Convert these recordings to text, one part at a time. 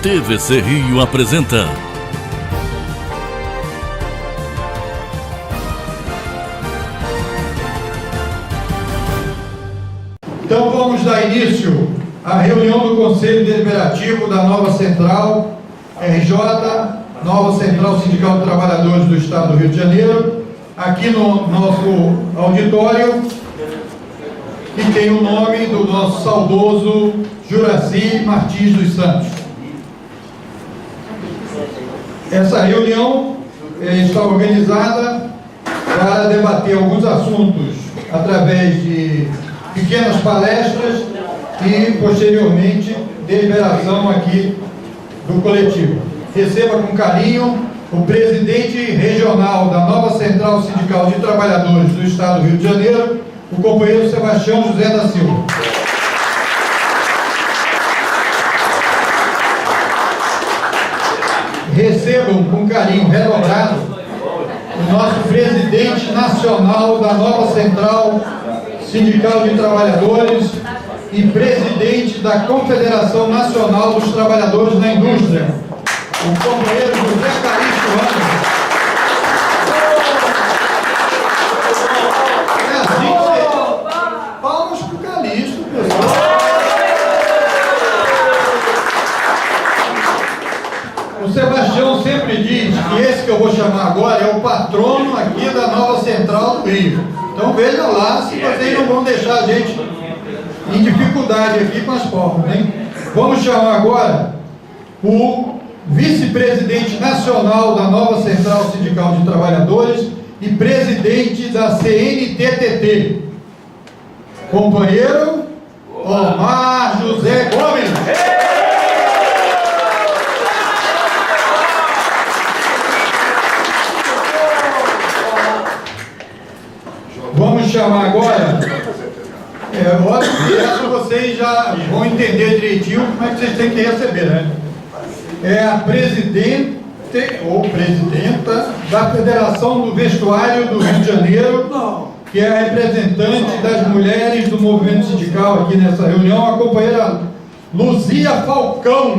TVC Rio apresenta Então vamos dar início à reunião do Conselho Deliberativo da nova Central RJ, nova Central Sindical de Trabalhadores do Estado do Rio de Janeiro, aqui no nosso auditório, que tem o nome do nosso saudoso Juraci Martins dos Santos. Essa reunião está organizada para debater alguns assuntos através de pequenas palestras e, posteriormente, deliberação aqui do coletivo. Receba com carinho o presidente regional da nova Central Sindical de Trabalhadores do Estado do Rio de Janeiro, o companheiro Sebastião José da Silva. Recebam com carinho redobrado o nosso presidente nacional da nova Central Sindical de Trabalhadores e presidente da Confederação Nacional dos Trabalhadores na Indústria, o companheiro José Calixto Ramos. Palmas para o Calixto, pessoal. O Sebastião sempre diz que esse que eu vou chamar agora é o patrono aqui da nova Central do Rio. Então veja lá se vocês não vão deixar a gente em dificuldade aqui com as formas, hein? Vamos chamar agora o vice-presidente nacional da nova Central Sindical de Trabalhadores e presidente da CNTTT, companheiro Omar José Gomes. Vamos chamar agora, óbvio que essa vocês já vão entender direitinho como é que vocês têm que receber, né? É a presidente ou presidenta da Federação do Vestuário do Rio de Janeiro, que é a representante das mulheres do movimento sindical aqui nessa reunião, a companheira Luzia Falcão.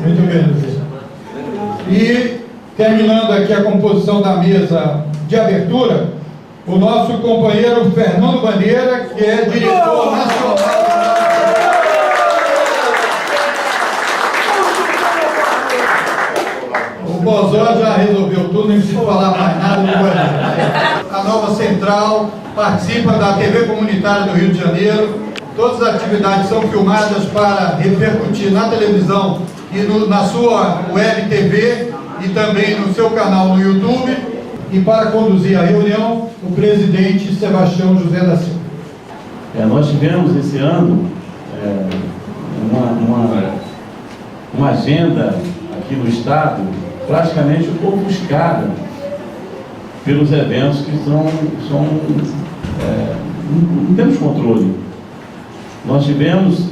Muito bem, Luzia. E terminando aqui a composição da mesa de abertura, o nosso companheiro Fernando Bandeira, que é diretor nacional. O Bozó já resolveu tudo, nem preciso falar mais nada do Bandeira. A nova Central participa da TV Comunitária do Rio de Janeiro. Todas as atividades são filmadas para repercutir na televisão e na sua web TV e também no seu canal no YouTube. E para conduzir a reunião, o presidente Sebastião José da Silva. Nós tivemos esse ano uma agenda aqui no Estado praticamente ofuscada pelos eventos que não temos controle. Nós tivemos,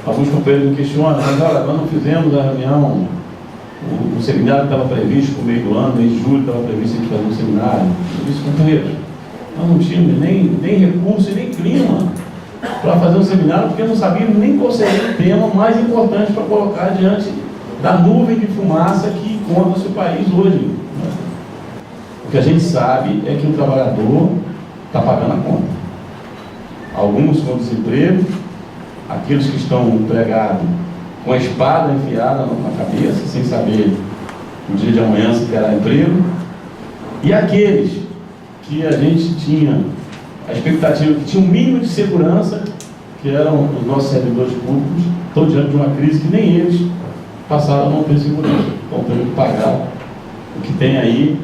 alguns companheiros me questionam, mas olha, nós não fizemos a reunião. O seminário estava previsto para o meio do ano, em julho estava previsto a gente fazer um seminário. Eu disse, companheiros, nós não tínhamos nem recurso e nem clima para fazer um seminário, porque não sabíamos nem qual seria o tema mais importante para colocar diante da nuvem de fumaça que encontra-se o país hoje. O que a gente sabe é que o trabalhador está pagando a conta. Alguns com desemprego, aqueles que estão empregados com a espada enfiada na cabeça, sem saber no dia de amanhã se terá emprego, e aqueles que a gente tinha a expectativa que tinha um mínimo de segurança, que eram os nossos servidores públicos, estão diante de uma crise que nem eles passaram a não ter segurança, estão tendo que pagar. O que tem aí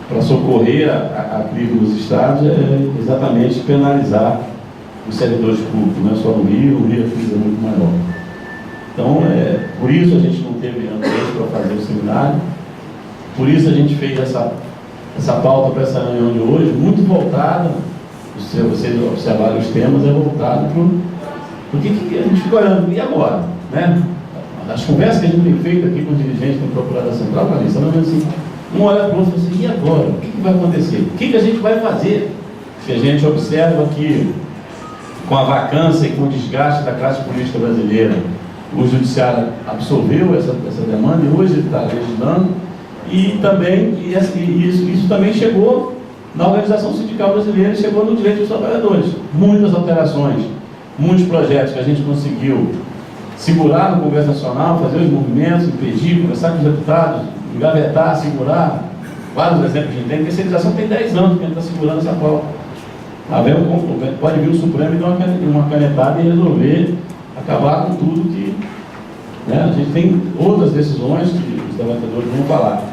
para socorrer a crise dos estados é exatamente penalizar os servidores públicos, não é só no Rio a crise é muito maior. Então, por isso a gente não teve ambiente para fazer o seminário, por isso a gente fez essa pauta para essa reunião de hoje, muito voltada, se vocês observarem os temas, é voltado para o que a gente fica olhando, e agora? Né? As conversas que a gente tem feito aqui com os dirigentes da Procuradoria Central, para isso, assim, um olha para o outro e fala assim, e agora? O que vai acontecer? O que a gente vai fazer? Se a gente observa que, com a vacância e com o desgaste da classe política brasileira, o Judiciário absorveu essa demanda e hoje está legislando, e também isso também chegou na organização sindical brasileira e chegou no direito dos trabalhadores. Muitas alterações, muitos projetos que a gente conseguiu segurar no Congresso Nacional, fazer os movimentos, impedir, conversar com os deputados, engavetar, segurar. Vários exemplos que a gente tem. A terceirização tem 10 anos que a gente está segurando essa pauta. Pode vir o Supremo e dar uma canetada e resolver acabar com tudo que... Né, a gente tem outras decisões que os debatedores vão falar.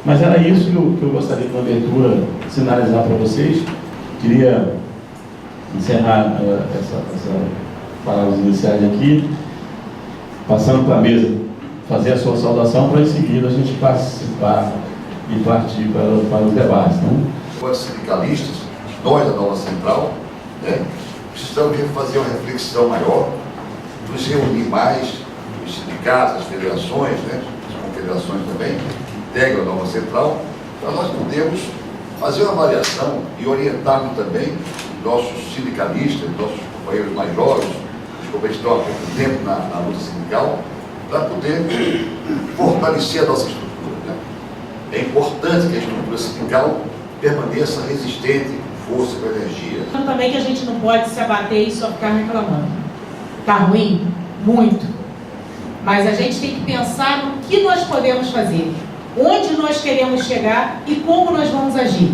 Mas era isso que eu gostaria de, na abertura, sinalizar para vocês. Queria encerrar essa palavras iniciais aqui, passando para a mesa, fazer a sua saudação, para em seguida a gente participar e partir para os debates. Enquanto sindicalistas, nós da Nova Central, né, precisamos fazer uma reflexão maior, nos reunir mais, os sindicatos, as federações, né, as confederações também, que integram a Nova Central, para nós podermos fazer uma avaliação e orientarmos também nossos sindicalistas, nossos companheiros mais jovens, os companheiros que estão há pouco tempo na luta sindical, para poder fortalecer a nossa estrutura. Né? É importante que a estrutura sindical permaneça resistente, com força, com energia. Também que a gente não pode se abater e só ficar reclamando. Está ruim? Muito. Mas a gente tem que pensar no que nós podemos fazer, onde nós queremos chegar e como nós vamos agir.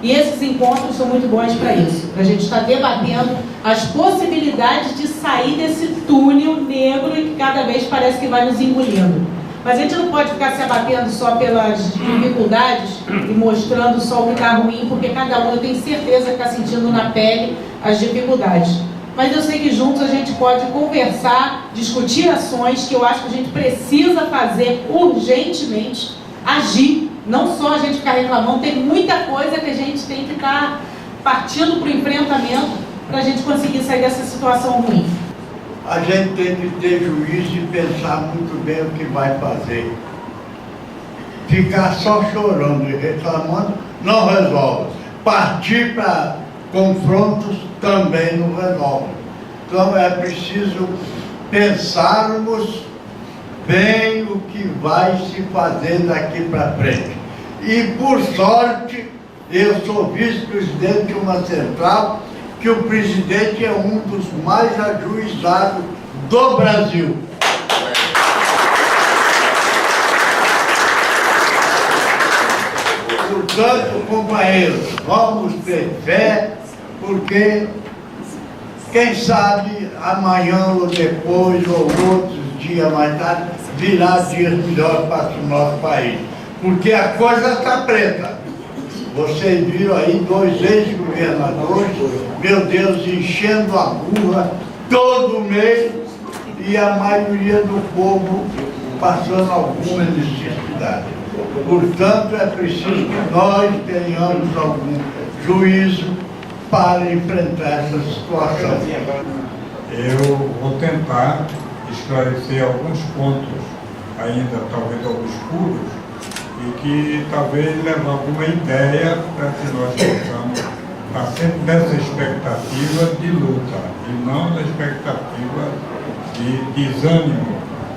E esses encontros são muito bons para isso, para a gente estar debatendo as possibilidades de sair desse túnel negro e que cada vez parece que vai nos engolindo. Mas a gente não pode ficar se abatendo só pelas dificuldades e mostrando só o que está ruim, porque cada um, eu tenho certeza, que está sentindo na pele as dificuldades. Mas eu sei que juntos a gente pode conversar, discutir ações que eu acho que a gente precisa fazer urgentemente, agir. Não só a gente ficar reclamando, tem muita coisa que a gente tem que estar partindo para o enfrentamento para a gente conseguir sair dessa situação ruim. A gente tem que ter juízo e pensar muito bem o que vai fazer. Ficar só chorando e reclamando não resolve. Partir para confrontos também não resolve. Então é preciso pensarmos bem o que vai se fazer daqui para frente. E, por sorte, eu sou vice-presidente de uma central que o presidente é um dos mais ajuizados do Brasil. Portanto, companheiros, vamos ter fé, porque, quem sabe, amanhã ou depois, ou outros dias mais tarde, virá dias melhores para o nosso país. Porque a coisa está preta. Vocês viram aí 2 ex-governadores, meu Deus, enchendo a rua todo mês e a maioria do povo passando alguma necessidade. Portanto, é preciso que nós tenhamos algum juízo para enfrentar essa situação. Eu vou tentar esclarecer alguns pontos ainda talvez obscuros e que talvez leve alguma ideia para que nós possamos estar sempre nessa expectativa de luta e não na expectativa de desânimo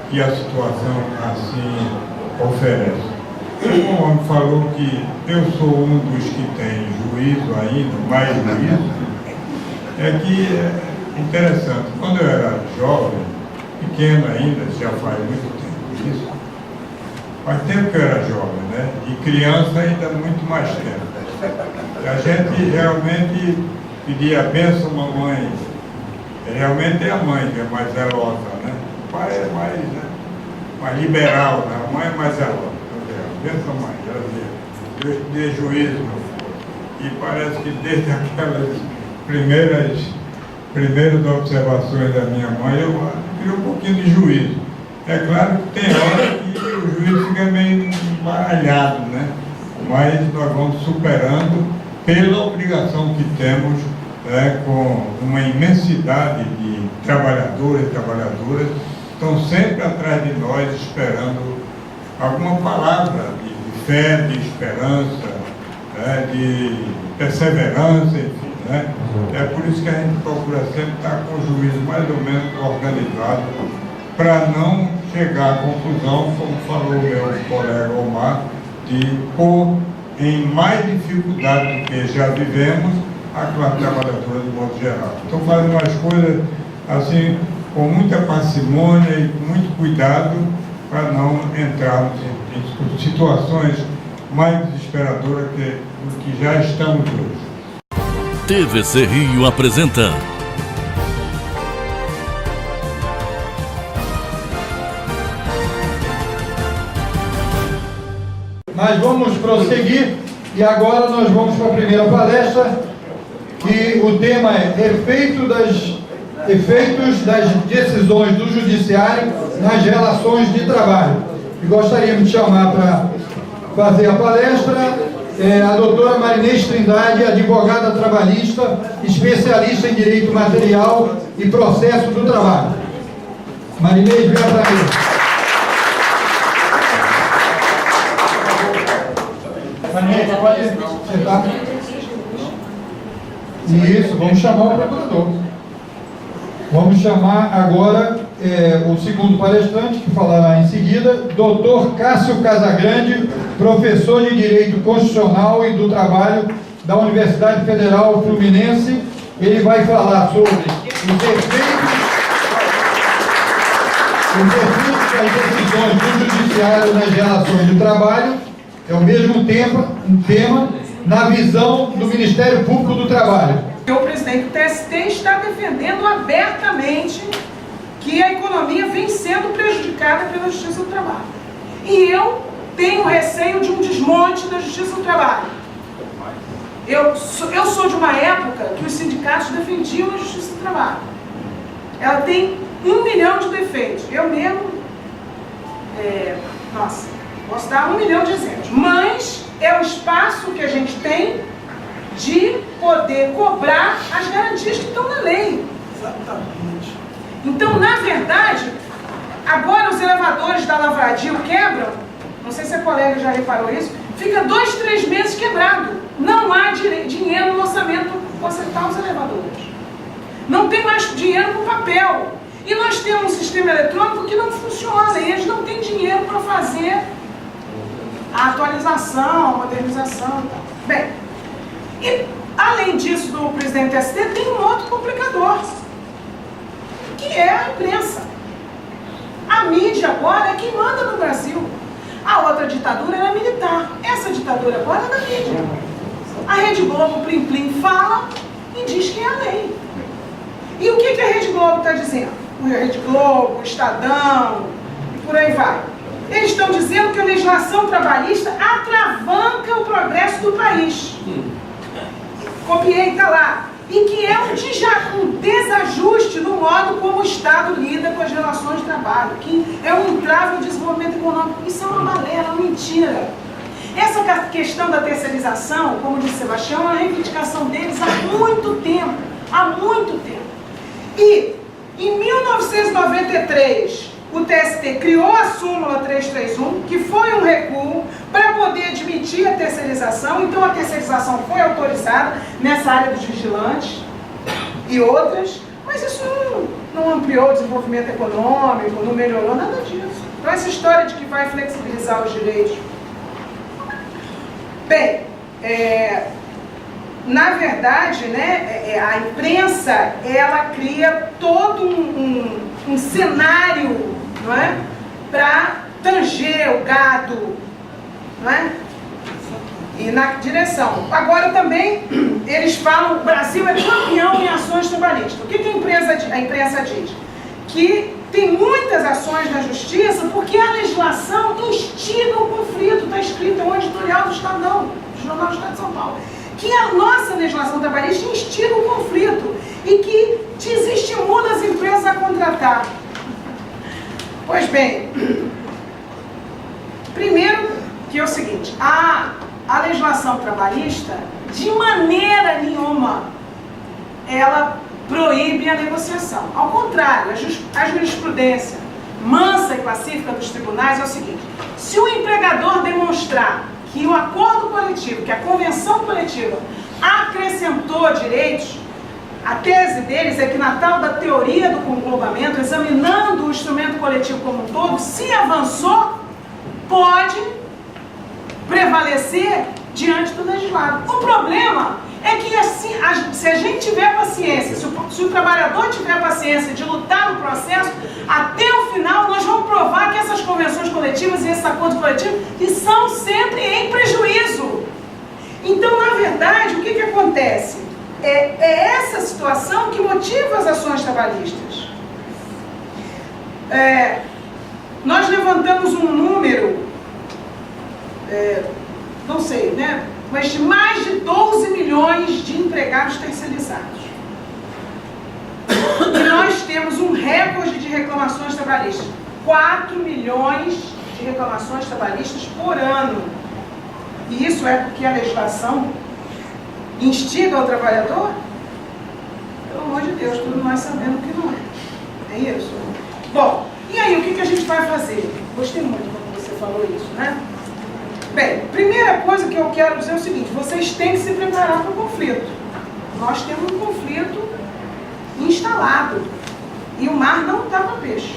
que a situação assim oferece. O homem falou que eu sou um dos que tem juízo ainda, mais juízo, é que é interessante, quando eu era jovem, pequeno ainda, já faz muito tempo isso, faz tempo que eu era jovem, né? E criança ainda muito mais tempo. A gente realmente pedia a bênção, mamãe. Realmente é a mãe que é mais zelosa, né? O pai é mais liberal, né? A mãe é mais zelosa. Bênção, mãe, Deus dê juízo, meu filho. E parece que desde aquelas primeiras observações da minha mãe, eu tive um pouquinho de juízo. É claro que tem hora que o juízo fica meio embaralhado, né? Mas nós vamos superando pela obrigação que temos, né, com uma imensidade de trabalhadores e trabalhadoras que estão sempre atrás de nós esperando alguma palavra de fé, de esperança, né, de perseverança, enfim. né? É por isso que a gente procura sempre estar com o juízo mais ou menos organizado, para não chegar à conclusão, como falou o meu colega Omar, de pôr em mais dificuldade do que já vivemos a classe trabalhadora de modo geral. Estou fazendo as coisas assim, com muita parcimônia e com muito cuidado, para não entrarmos em situações mais desesperadoras do que já estamos hoje. TVC Rio apresenta Mas vamos prosseguir e agora nós vamos para a primeira palestra, que o tema é efeitos das decisões do Judiciário nas relações de trabalho. E gostaríamos de chamar para fazer a palestra a doutora Marinês Trindade, advogada trabalhista, especialista em direito material e processo do trabalho. Marinês, venha para mim. Marinês, pode sentar. Isso, vamos chamar o procurador. Vamos chamar agora o segundo palestrante, que falará em seguida, Dr. Cássio Casagrande, professor de Direito Constitucional e do Trabalho da Universidade Federal Fluminense. Ele vai falar sobre os efeitos das decisões do Judiciário nas relações de trabalho. É o mesmo tema na visão do Ministério Público do Trabalho. O presidente do TST está defendendo abertamente que a economia vem sendo prejudicada pela Justiça do Trabalho. E eu tenho receio de um desmonte da Justiça do Trabalho. Eu sou de uma época que os sindicatos defendiam a Justiça do Trabalho. Ela tem 1 milhão de defeitos. Eu mesmo, posso dar 1 milhão de exemplos. Mas é o espaço que a gente tem de poder cobrar as garantias que estão na lei. Exatamente. Então, na verdade, agora os elevadores da Lavradio quebram, não sei se a colega já reparou isso, fica 2, 3 meses quebrado. Não há dinheiro no orçamento para consertar os elevadores. Não tem mais dinheiro no papel. E nós temos um sistema eletrônico que não funciona, e eles não têm dinheiro para fazer a atualização, a modernização e tal. Bem, e além disso, do presidente do TST, tem um outro complicador, que é a imprensa. A mídia agora é quem manda no Brasil. A outra ditadura era militar. Essa ditadura agora é da mídia. A Rede Globo, Plim Plim, fala e diz que é a lei. E o que a Rede Globo está dizendo? A Rede Globo, o Estadão, e por aí vai. Eles estão dizendo que a legislação trabalhista atravanca o progresso do país. Copiei, está lá. E que é um desajuste no modo como o Estado lida com as relações de trabalho, que é um entrave no desenvolvimento econômico. Isso é uma balela, uma mentira. Essa questão da terceirização, como disse Sebastião, é uma reivindicação deles há muito tempo. Há muito tempo. E, em 1993, o TST criou a súmula 331, que foi um recuo para poder admitir a terceirização. Então a terceirização foi autorizada nessa área dos vigilantes e outras, mas isso não ampliou o desenvolvimento econômico, não melhorou nada disso. Então essa história de que vai flexibilizar os direitos. Bem, na verdade, né, a imprensa, ela cria todo um cenário, não é, para tanger o gado, não é? E na direção. Agora também, eles falam, o Brasil é campeão em ações trabalhistas. O que a imprensa diz? Que tem muitas ações na justiça porque a legislação instiga o conflito. Está escrito, é um editorial do Estadão, do Jornal do Estado de São Paulo. Que a nossa legislação trabalhista instiga o conflito e que desestimula as empresas a contratar. Pois bem, primeiro que é o seguinte, a legislação trabalhista, de maneira nenhuma, ela proíbe a negociação. Ao contrário, a jurisprudência mansa e pacífica dos tribunais é o seguinte: se o empregador demonstrar que o acordo coletivo, que a convenção coletiva acrescentou levantou direitos, a tese deles é que na tal da teoria do conglobamento, examinando o instrumento coletivo como um todo, se avançou, pode prevalecer diante do legislado. O problema é que assim, se a gente tiver paciência, se o trabalhador tiver paciência de lutar no processo, até o final nós vamos provar que essas convenções coletivas e esses acordos coletivos que são sempre em prejuízo. Então, na verdade, o que acontece? É essa situação que motiva as ações trabalhistas. Nós levantamos um número, não sei, né? Mas de mais de 12 milhões de empregados terceirizados. E nós temos um recorde de reclamações trabalhistas. 4 milhões de reclamações trabalhistas por ano. E isso é porque a legislação instiga o trabalhador? Pelo amor de Deus, todos nós sabemos que não é. É isso? Bom, e aí, o que a gente vai fazer? Gostei muito quando você falou isso, né? Bem, primeira coisa que eu quero dizer é o seguinte: vocês têm que se preparar para o conflito. Nós temos um conflito instalado e o mar não está para peixe.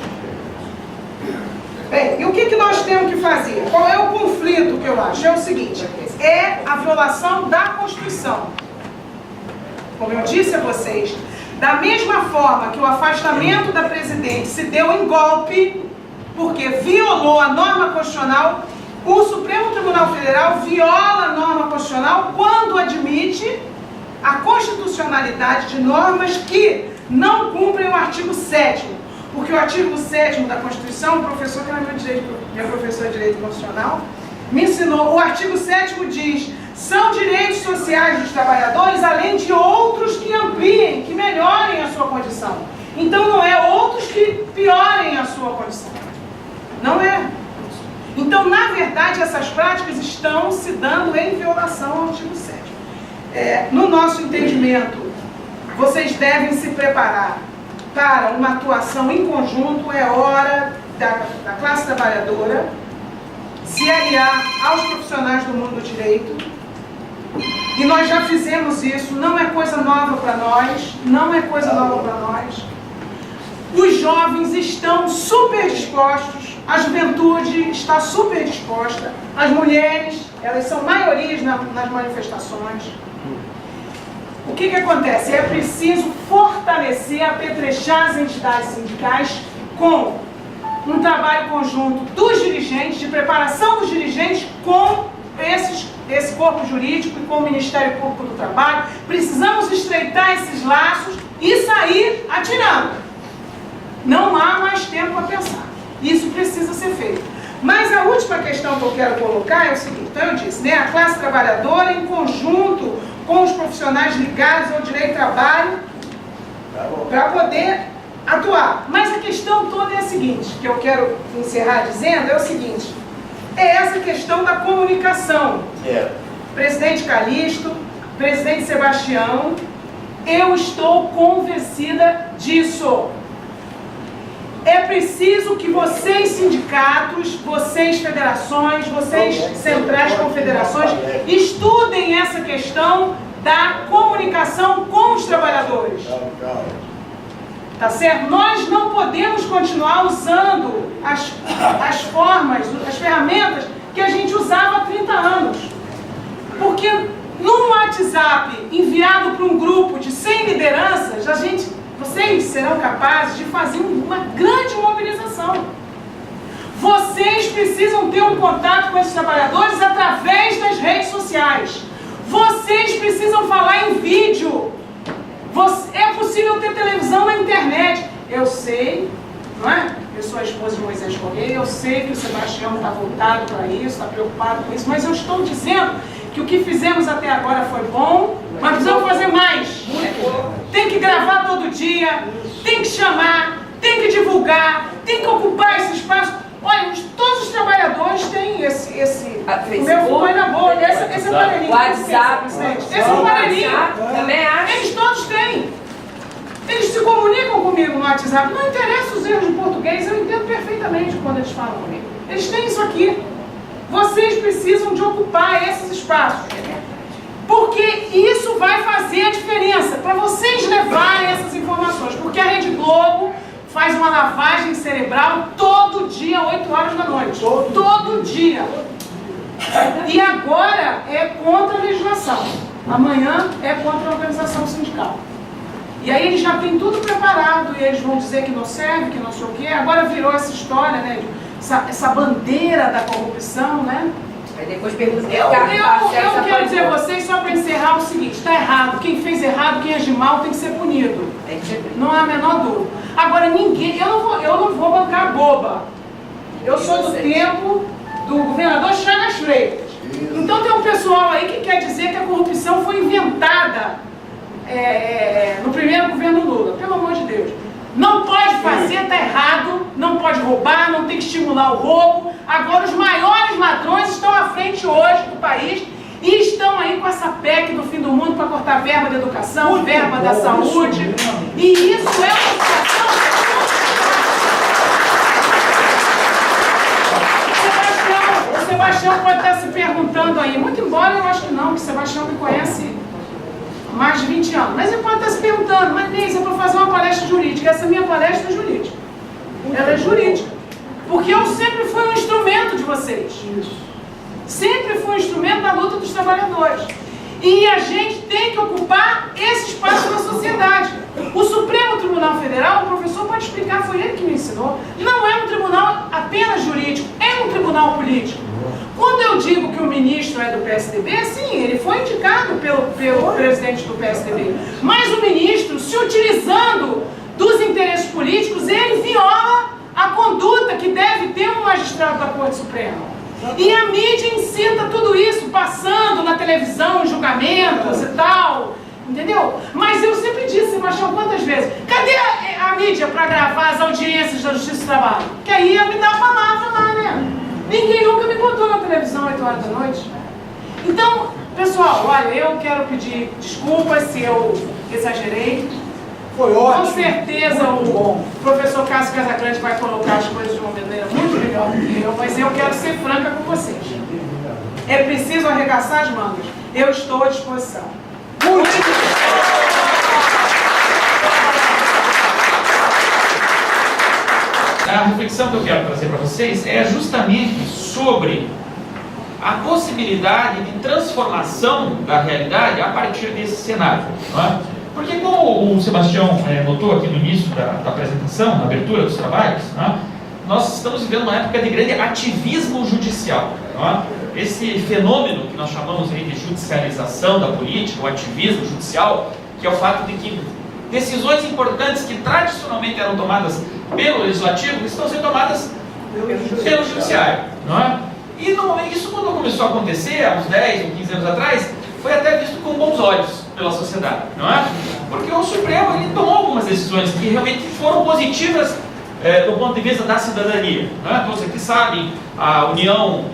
Bem, e o que nós temos que fazer? Qual é o conflito que eu acho? É o seguinte: é a violação da Constituição. Como eu disse a vocês, da mesma forma que o afastamento da presidente se deu em golpe, porque violou a norma constitucional, o Supremo Tribunal Federal viola a norma constitucional quando admite a constitucionalidade de normas que não cumprem o artigo 7º. Porque o artigo 7º da Constituição, o professor que é professor de Direito Constitucional, me ensinou, o artigo 7º diz: são direitos sociais dos trabalhadores, além de outros que ampliem, que melhorem a sua condição. Então não é outros que piorem a sua condição. Não é. Então, na verdade, essas práticas estão se dando em violação ao artigo 7º. No nosso entendimento, vocês devem se preparar para uma atuação em conjunto. É hora da classe trabalhadora se aliar aos profissionais do mundo do direito. E nós já fizemos isso, não é coisa nova para nós, não é coisa nova para nós. Os jovens estão super dispostos, a juventude está super disposta, as mulheres, elas são maiorias nas manifestações. O que acontece? É preciso fortalecer, apetrechar as entidades sindicais com um trabalho conjunto dos dirigentes, de preparação dos dirigentes com esse corpo jurídico e com o Ministério Público do Trabalho. Precisamos estreitar esses laços e sair atirando. Não há mais tempo a pensar. Isso precisa ser feito. Mas a última questão que eu quero colocar é o seguinte: então eu disse, né, a classe trabalhadora em conjunto com os profissionais ligados ao direito do trabalho para poder atuar. Mas a questão toda é a seguinte, que eu quero encerrar dizendo, é o seguinte: é essa questão da comunicação. Presidente Calixto, presidente Sebastião, eu estou convencida disso. É preciso que vocês sindicatos, vocês federações, vocês centrais confederações, estudem essa questão da comunicação com os trabalhadores. Tá certo? Nós não podemos continuar usando as formas, as ferramentas que a gente usava há 30 anos. Porque num WhatsApp enviado para um grupo de 100 lideranças, vocês serão capazes de fazer uma grande mobilização. Vocês precisam ter um contato com esses trabalhadores através das redes sociais. Vocês precisam falar em vídeo. É possível ter televisão na internet. Eu sei, não é? Eu sou a esposa de Moisés Correia, eu sei que o Sebastião está voltado para isso, está preocupado com isso, mas eu estou dizendo que o que fizemos até agora foi bom, mas precisamos fazer mais. Tem que gravar todo dia, tem que chamar, tem que divulgar, tem que ocupar esse espaço. Olha, todos os trabalhadores têm esse o meu foi na boa, esse aparelhinho. WhatsApp, esse aparelhinho. Também acho. Eles todos têm. Eles se comunicam comigo no WhatsApp. Não interessa os erros de português, eu entendo perfeitamente quando eles falam comigo. Eles têm isso aqui. Vocês precisam de ocupar esses espaços. Porque isso vai fazer a diferença. faz uma lavagem cerebral todo dia, 8 horas da noite. Todo dia. E agora é contra a legislação. Amanhã é contra a organização sindical. E aí eles já têm tudo preparado e eles vão dizer que não serve, que não sei o quê. Agora virou essa história, né? Essa bandeira da corrupção, né? Aí depois pergunta Eu quero dizer a vocês, só para encerrar, o seguinte: está errado. Quem fez errado, quem agir mal tem que ser punido. Não há a menor dúvida. Agora, ninguém. Eu não vou bancar boba. Eu sou do tempo do governador Chagas Freitas. Então tem um pessoal aí que quer dizer que a corrupção foi inventada no primeiro governo Lula. Pelo amor de Deus. Não pode fazer, está errado, não pode roubar, não tem que estimular o roubo. Agora os maiores ladrões estão à frente hoje do país e estão aí com essa PEC do fim do mundo para cortar verba da educação, verba da saúde. E isso é uma situação... O Sebastião pode estar se perguntando aí, muito embora eu acho que não, que o Sebastião me conhece há mais de 20 anos. Mas ele pode estar se perguntando, mas Neise, é para fazer uma palestra jurídica. Essa minha palestra é jurídica. Ela é jurídica. Porque eu sempre fui um instrumento de vocês. Sempre fui um instrumento da luta dos trabalhadores. E a gente tem que ocupar esse espaço na sociedade. O Supremo Tribunal Federal, o professor pode explicar, foi ele que me ensinou, não é um tribunal apenas jurídico, é um tribunal político. Quando eu digo que o ministro é do PSDB, sim, ele foi indicado pelo presidente do PSDB. Mas o ministro, se utilizando dos interesses políticos, ele viola a conduta que deve ter um magistrado da Corte Suprema. E a mídia incita tudo isso, passando na televisão, em julgamentos e tal, entendeu? Mas eu sempre disse, Sebastião, quantas vezes? Cadê a mídia para gravar as audiências da Justiça do Trabalho? Que aí ia me dar a palavra lá, né? Ninguém nunca me botou na televisão 8 horas da noite. Então, pessoal, olha, eu quero pedir desculpas se eu exagerei. Foi ótimo. Com certeza o professor Cássio Casagrande vai colocar as coisas de uma maneira muito melhor do que eu, mas eu quero ser franca com vocês. É preciso arregaçar as mangas. Eu estou à disposição. A reflexão que eu quero trazer para vocês é justamente sobre a possibilidade de transformação da realidade a partir desse cenário, não é? Porque, como o Sebastião notou aqui no início da apresentação, na abertura dos trabalhos, não é? Nós estamos vivendo uma época de grande ativismo judicial, não é? Esse fenômeno que nós chamamos aí de judicialização da política, o ativismo judicial, que é o fato de que decisões importantes que tradicionalmente eram tomadas pelo legislativo estão sendo tomadas pelo judiciário, não é? E normalmente isso, quando começou a acontecer, há uns 10 ou 15 anos atrás, foi até visto com bons olhos pela sociedade, não é? Porque o Supremo ele tomou algumas decisões que realmente foram positivas do ponto de vista da cidadania, não é? Todos aqui sabem a união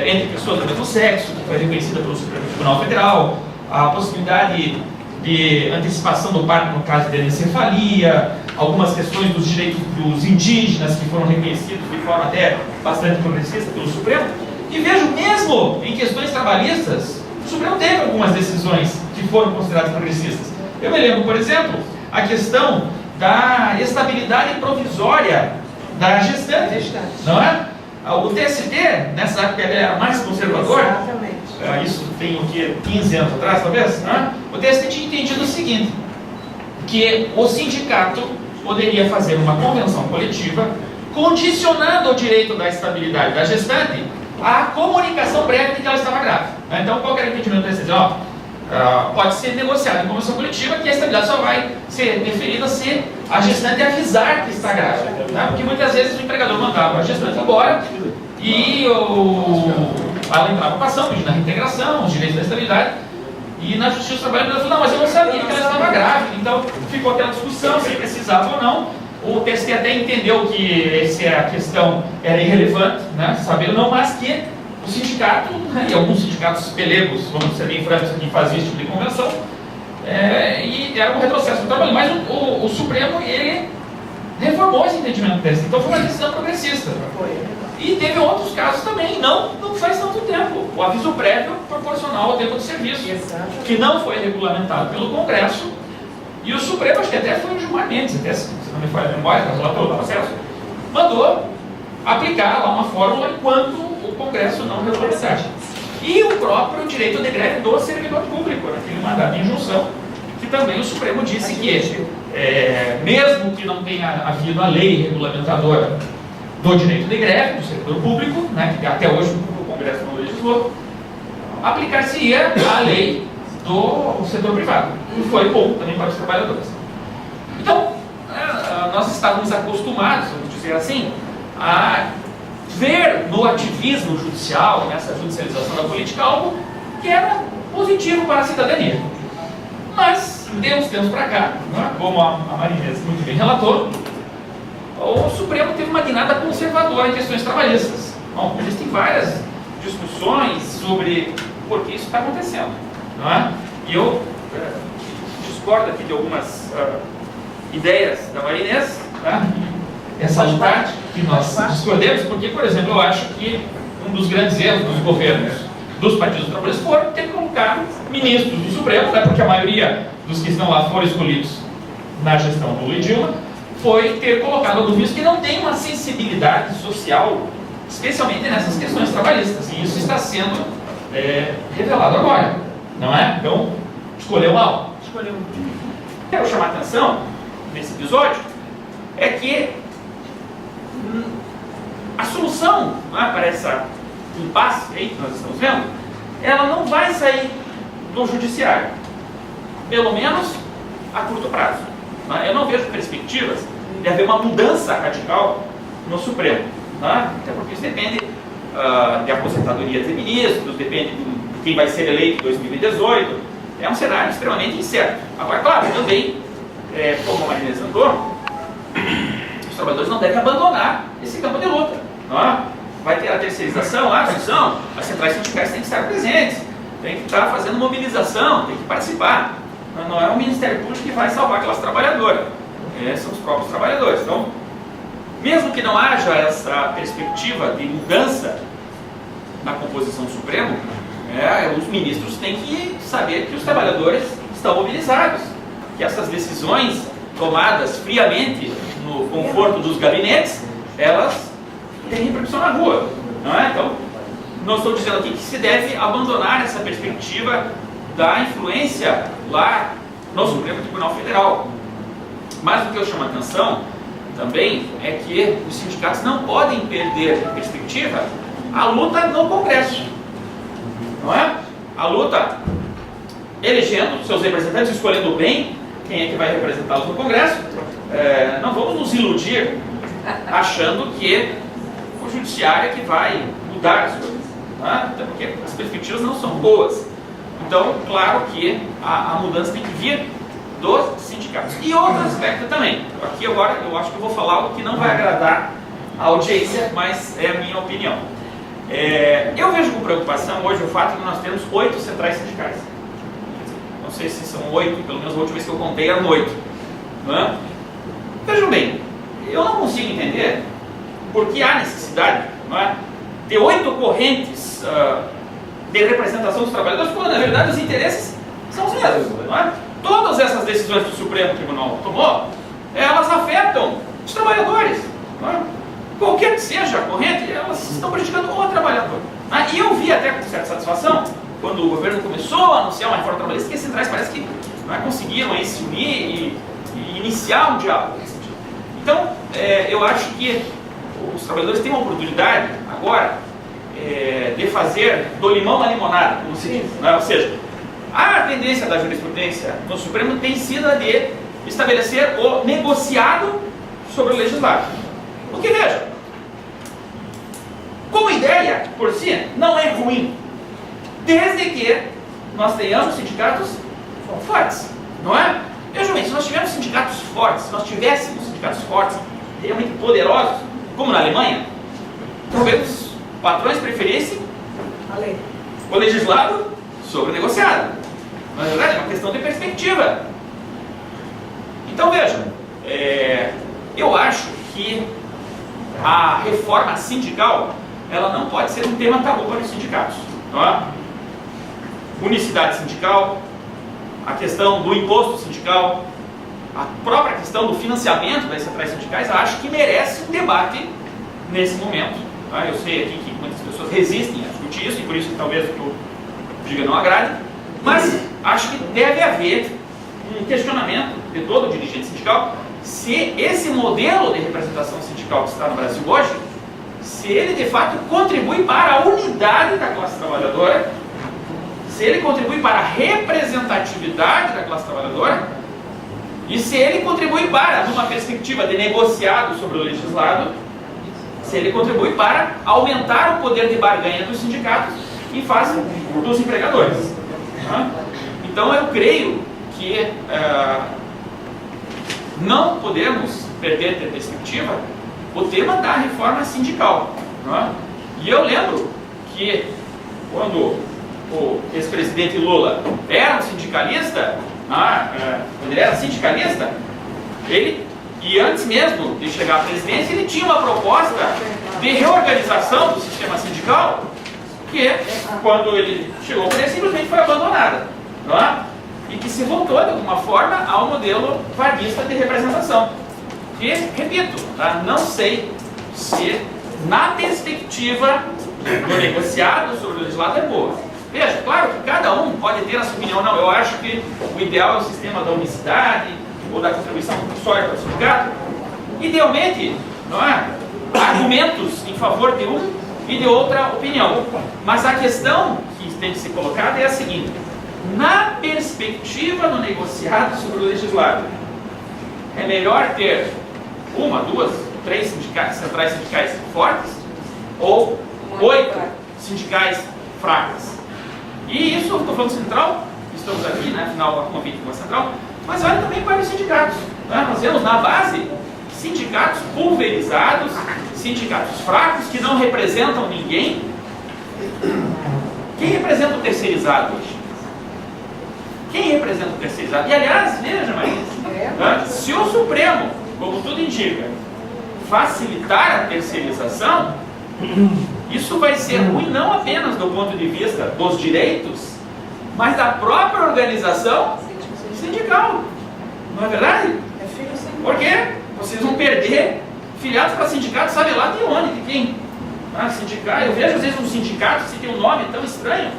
entre pessoas do mesmo sexo, que foi reconhecida pelo Supremo Tribunal Federal, a possibilidade de antecipação do parto no caso de anencefalia, algumas questões dos direitos dos indígenas que foram reconhecidos de forma até bastante progressista pelo Supremo. E vejo, mesmo em questões trabalhistas, o Supremo teve algumas decisões que foram consideradas progressistas. Eu me lembro, por exemplo, a questão da estabilidade provisória da gestante, não é? O TST, nessa época, ele era mais conservador. Exatamente. Isso tem o que? 15 anos atrás, talvez? Né? O TST tinha entendido o seguinte, que o sindicato poderia fazer uma convenção coletiva condicionando o direito da estabilidade da gestante à comunicação prévia de que ela estava grávida. Então, qual era o entendimento do TST? Pode ser negociado em convenção coletiva que a estabilidade só vai ser deferida se a gestante avisar que está grávida. Né? Porque muitas vezes o empregador mandava a gestante embora e ela entrava com a ação, pedindo a reintegração, os direitos da estabilidade, e na Justiça do Trabalho ela falou, não, mas eu não sabia que ela estava grávida, então ficou aquela discussão se precisava ou não. O TST até entendeu que essa questão era irrelevante, né, saber ou não, mas que o sindicato, né, e alguns sindicatos pelegos, vamos ser bem francos aqui, faziam esse tipo de convenção, e era um retrocesso no trabalho, mas o Supremo, ele reformou esse entendimento do TST, então foi uma decisão progressista. E teve outros casos também, não faz tanto tempo, o aviso prévio proporcional ao tempo de serviço, que não foi regulamentado pelo Congresso, E o Supremo, acho que até foi o Gilmar Mendes, até, se não me falha a memória, está relator do processo, mandou aplicar lá uma fórmula enquanto o Congresso não regulamentar. E o próprio direito de greve do servidor público, naquele mandado de injunção, que também o Supremo disse que, mesmo que não tenha havido a lei regulamentadora do direito de greve do servidor público, né, que até hoje o Congresso não legislou, aplicar-se-ia a lei do setor privado. E foi bom também para os trabalhadores. Então, nós estávamos acostumados, vamos dizer assim, a ver no ativismo judicial, nessa judicialização da política, algo que era positivo para a cidadania. Mas, de uns tempos para cá, como a Marinês muito bem relatou, o Supremo teve uma guinada conservadora em questões trabalhistas. Bom, existem várias discussões sobre por que isso está acontecendo. Não é? E eu discordo aqui de algumas ideias da Marinês, tá? Ressaltar que nós discordemos, porque, por exemplo, eu acho que um dos grandes erros dos governos dos partidos trabalhistas foram ter colocado ministros do Supremo, né, porque a maioria dos que estão lá foram escolhidos na gestão do Lula e Dilma, foi ter colocado alguns ministros que não têm uma sensibilidade social, especialmente nessas questões trabalhistas, e isso está sendo revelado agora, não é? Então, escolheu mal. Quero chamar a atenção nesse episódio é que a solução para essa impasse aí que nós estamos vendo, ela não vai sair do judiciário, pelo menos a curto prazo. Eu não vejo perspectivas de haver uma mudança radical no Supremo, até porque isso depende de aposentadoria de ministros, depende de quem vai ser eleito em 2018, é um cenário extremamente incerto. Agora, claro, também, como a Marinês andou, os trabalhadores não devem abandonar esse campo de luta. Vai ter a terceirização, a função, as centrais sindicais têm que estar presentes, tem que estar fazendo mobilização, tem que participar. Não é o Ministério Público que vai salvar aquelas trabalhadoras, são os próprios trabalhadores. Então, mesmo que não haja essa perspectiva de mudança na composição do Supremo, os ministros têm que saber que os trabalhadores estão mobilizados, que essas decisões tomadas friamente no conforto dos gabinetes, elas têm repercussão na rua, não é? Então, não estou dizendo aqui que se deve abandonar essa perspectiva da influência lá no Supremo Tribunal Federal. Mas o que eu chamo a atenção também é que os sindicatos não podem perder perspectiva a luta no Congresso, não é? A luta elegendo seus representantes, escolhendo bem quem é que vai representá-los no Congresso. Não vamos nos iludir achando que o judiciário é que vai mudar as coisas, até porque as perspectivas não são boas. Então, claro que a mudança tem que vir dos sindicatos. E outro aspecto também, aqui agora eu acho que eu vou falar algo que não vai agradar a audiência, mas é a minha opinião. Eu vejo com preocupação hoje o fato de que nós temos 8 centrais sindicais. Não sei se são 8, pelo menos a última vez que eu contei eram 8. Não é? Vejam bem, eu não consigo entender por que há necessidade, não é, de 8 correntes de representação dos trabalhadores, quando na verdade os interesses são os mesmos. Não é? Todas essas decisões que o Supremo Tribunal tomou, elas afetam os trabalhadores. Não é? Qualquer que seja a corrente, elas estão prejudicando o trabalhador. E eu vi até com certa satisfação, quando o governo começou a anunciar uma reforma trabalhista, que as centrais parece que conseguiram aí se unir e iniciar um diálogo. Então, eu acho que os trabalhadores têm uma oportunidade agora de fazer do limão na limonada, como se diz. Ou seja, a tendência da jurisprudência no Supremo tem sido a de estabelecer o negociado sobre o legislado. Porque, veja, como ideia, por si, não é ruim, desde que nós tenhamos sindicatos fortes, não é? Vejam bem, se nós tivermos sindicatos fortes, se nós tivéssemos sindicatos fortes, realmente poderosos, como na Alemanha, talvez os patrões preferissem o legislado sobre o negociado. Na verdade, é uma questão de perspectiva. Então, vejam, eu acho que a reforma sindical, ela não pode ser um tema tabu para os sindicatos. Não é? Unicidade sindical, a questão do imposto sindical, a própria questão do financiamento das centrais sindicais, acho que merece um debate nesse momento. Tá? Eu sei aqui que muitas pessoas resistem a discutir isso, e por isso que talvez o que eu diga não agrade, mas acho que deve haver um questionamento de todo o dirigente sindical se esse modelo de representação sindical que está no Brasil hoje, se ele de fato contribui para a unidade da classe trabalhadora, se ele contribui para a representatividade da classe trabalhadora e se ele contribui para, numa perspectiva de negociado sobre o legislado, se ele contribui para aumentar o poder de barganha dos sindicatos em face dos empregadores. Tá? Então eu creio que não podemos perder de perspectiva o tema da reforma sindical. Tá? E eu lembro que quando o ex-presidente Lula era um sindicalista, quando ele era sindicalista, e antes mesmo de chegar à presidência, ele tinha uma proposta de reorganização do sistema sindical que, quando ele chegou ao poder, simplesmente foi abandonada. Não é? E que se voltou, de alguma forma, ao modelo varguista de representação. E, repito, tá? Não sei se, na perspectiva do negociado sobre o legislado, é boa. Veja, claro que cada um pode ter a sua opinião. Não, eu acho que o ideal é o sistema da unicidade ou da contribuição compulsória para o sindicato. Idealmente, não é? Argumentos em favor de um e de outra opinião. Mas a questão que tem que ser colocada é a seguinte: na perspectiva do negociado sobre o legislado, é melhor ter uma, duas, três centrais sindicais fortes ou 8 sindicais fracas? E isso, estou falando central, estamos aqui, né, afinal, a convite de uma central, mas vale também para os sindicatos. Né? Nós vemos na base sindicatos pulverizados, sindicatos fracos que não representam ninguém. Quem representa o terceirizado hoje? Quem representa o terceirizado? E aliás, veja, Maria, se o Supremo, como tudo indica, facilitar a terceirização, isso vai ser ruim não apenas do ponto de vista dos direitos, mas da própria organização sindical. Não é verdade? Por quê? Vocês vão perder filiados para sindicatos, sabe lá de onde, de quem? Sindicato, eu vejo às vezes um sindicato que tem um nome tão estranho.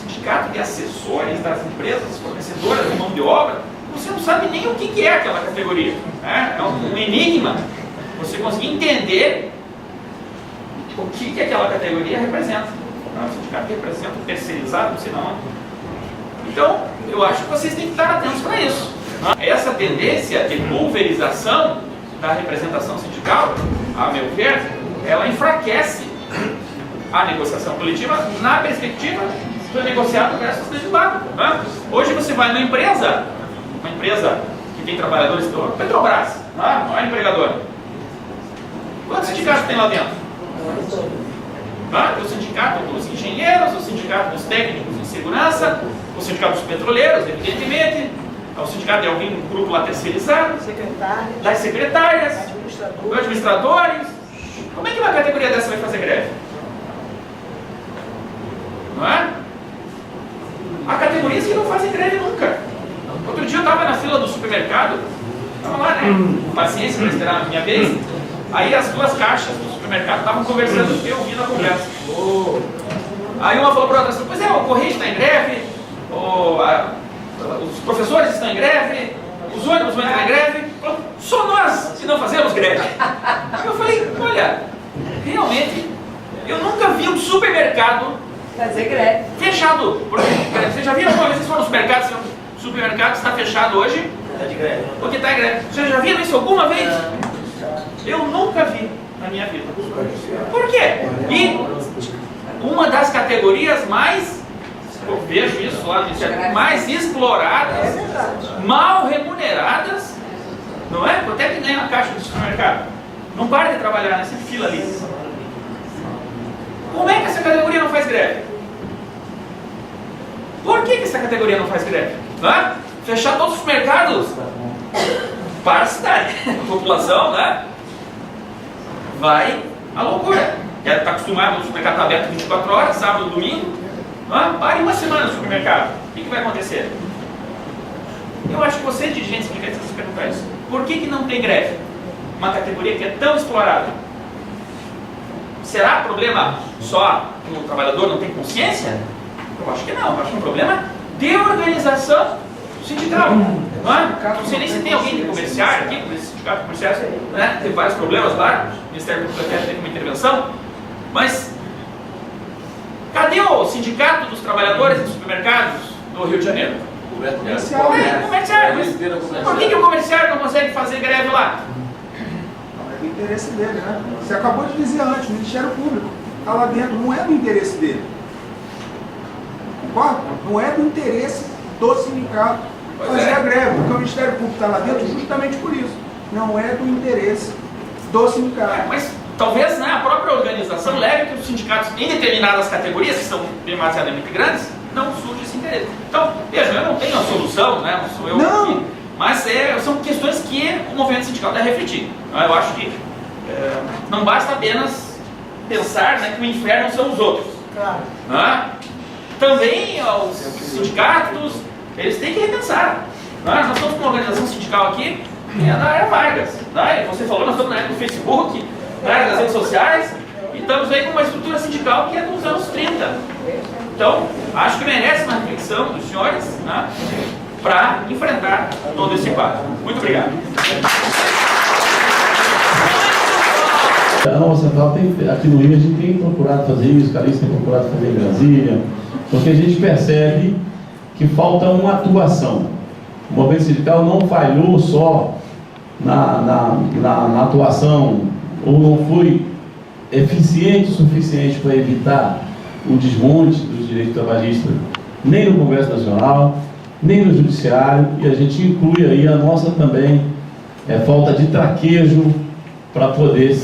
Sindicato de assessores das empresas fornecedoras de mão de obra. Você não sabe nem o que é aquela categoria. É um enigma você conseguir entender o que aquela categoria representa. O sindicato que representa o terceirizado, não sei não. Então, eu acho que vocês têm que estar atentos para isso. Essa tendência de pulverização da representação sindical, a meu ver, ela enfraquece a negociação coletiva na perspectiva do negociado versus legislado. Hoje você vai numa empresa, que tem trabalhadores, Petrobras, não é empregadora. Quantos sindicatos tem lá dentro? O sindicato dos engenheiros, o sindicato dos técnicos de segurança, o sindicato dos petroleiros, evidentemente, o sindicato de algum grupo lá terceirizado, das secretárias, administradores. Como é que uma categoria dessa vai fazer greve? Não é? Há categorias que não fazem greve nunca. Outro dia eu estava na fila do supermercado, estava lá, né? Paciência para esperar a minha vez. Aí as duas caixas do supermercado estavam conversando, eu ouvi na conversa. Aí uma falou para a outra assim: pois é, o Correio está em greve, os professores estão em greve, os ônibus vão entrar em greve, só nós que não fazemos greve. Aí eu falei: olha, realmente, eu nunca vi um supermercado fazer greve fechado. Porque, você já viu alguma vez, vocês foram no supermercado, o supermercado está fechado hoje? Está de greve. Porque está em greve. Vocês já viram isso alguma vez? Eu nunca vi na minha vida. Por quê? E uma das categorias mais, eu vejo isso lá no Ministério, mais exploradas, mal remuneradas, não é? Quanto é que ganha na caixa do supermercado? Não para de trabalhar nessa fila ali. Como é que essa categoria não faz greve? Por que essa categoria não faz greve? Fechar todos os mercados para a cidade, a população, né? Vai à loucura. Já está acostumado, o supermercado está aberto 24 horas, sábado, domingo. Pare uma semana no supermercado. O que vai acontecer? Eu acho que você, dirigente sindical, precisa se perguntar isso. Por que não tem greve? Uma categoria que é tão explorada. Será problema só que o trabalhador não tem consciência? Eu acho que não. Eu acho que é um problema de organização sindical. Não é? Não sei nem se tem alguém de comerciário aqui, nesse sindicato comercial, né? Tem vários problemas lá, o Ministério Público até teve uma intervenção, mas cadê o Sindicato dos Trabalhadores de Supermercados do Rio de Janeiro? Comerciário. Mas por que o comerciário não consegue fazer greve lá? É do interesse dele, né? Você acabou de dizer antes, o Ministério Público está lá dentro, não é do interesse dele. Concorda? Não é do interesse do sindicato fazer a greve, porque o Ministério Público está lá dentro justamente por isso. Não é do interesse do sindicato. Mas talvez, né, a própria organização leve que os sindicatos em determinadas categorias, que são demasiadamente grandes, não surge esse interesse. Então, veja, eu não tenho a solução, né, não sou eu aqui, mas são questões que o movimento sindical deve refletir. Eu acho que não basta apenas pensar, né, que o inferno são os outros. Claro. Né? Também os sindicatos, eles têm que repensar. Né? Nós estamos com uma organização sindical aqui, que é da Era Vargas. Né? Você falou, nós estamos na era do Facebook, na era das redes sociais, e estamos aí com uma estrutura sindical que é dos anos 30. Então, acho que merece uma reflexão dos senhores, né, para enfrentar todo esse quadro. Muito obrigado. A nossa central aqui no Rio, a gente tem procurado fazer isso, o Calixto tem procurado fazer em Brasília, porque a gente percebe que falta uma atuação. O movimento sindical não falhou só na atuação, ou não foi eficiente o suficiente para evitar o desmonte dos direitos trabalhistas, nem no Congresso Nacional, nem no Judiciário, e a gente inclui aí a nossa também falta de traquejo para poder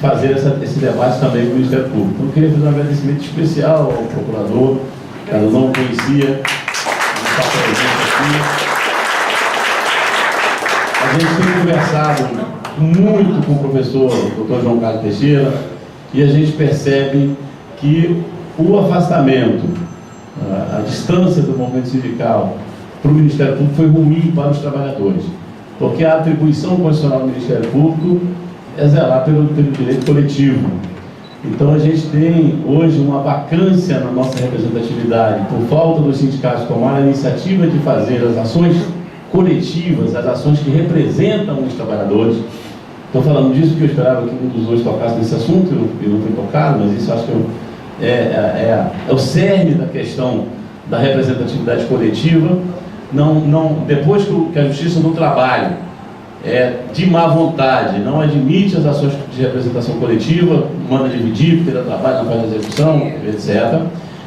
fazer esse debate também com o Ministério Público. Então, eu queria fazer um agradecimento especial ao procurador, que eu não conhecia, está presente aqui. A gente tem conversado muito com o professor Dr. João Carlos Teixeira e a gente percebe que o afastamento, a distância do movimento sindical para o Ministério Público foi ruim para os trabalhadores, porque a atribuição constitucional do Ministério Público é zelar pelo direito coletivo. Então a gente tem hoje uma vacância na nossa representatividade por falta dos sindicatos tomar a iniciativa de fazer as ações coletivas, as ações que representam os trabalhadores. Estou falando disso porque eu esperava que um dos dois tocasse nesse assunto e não foi tocado, mas isso acho que é o cerne da questão da representatividade coletiva. Depois que a Justiça do Trabalho de má vontade não admite as ações de representação coletiva, manda dividir, porque dá trabalho, não faz execução, etc.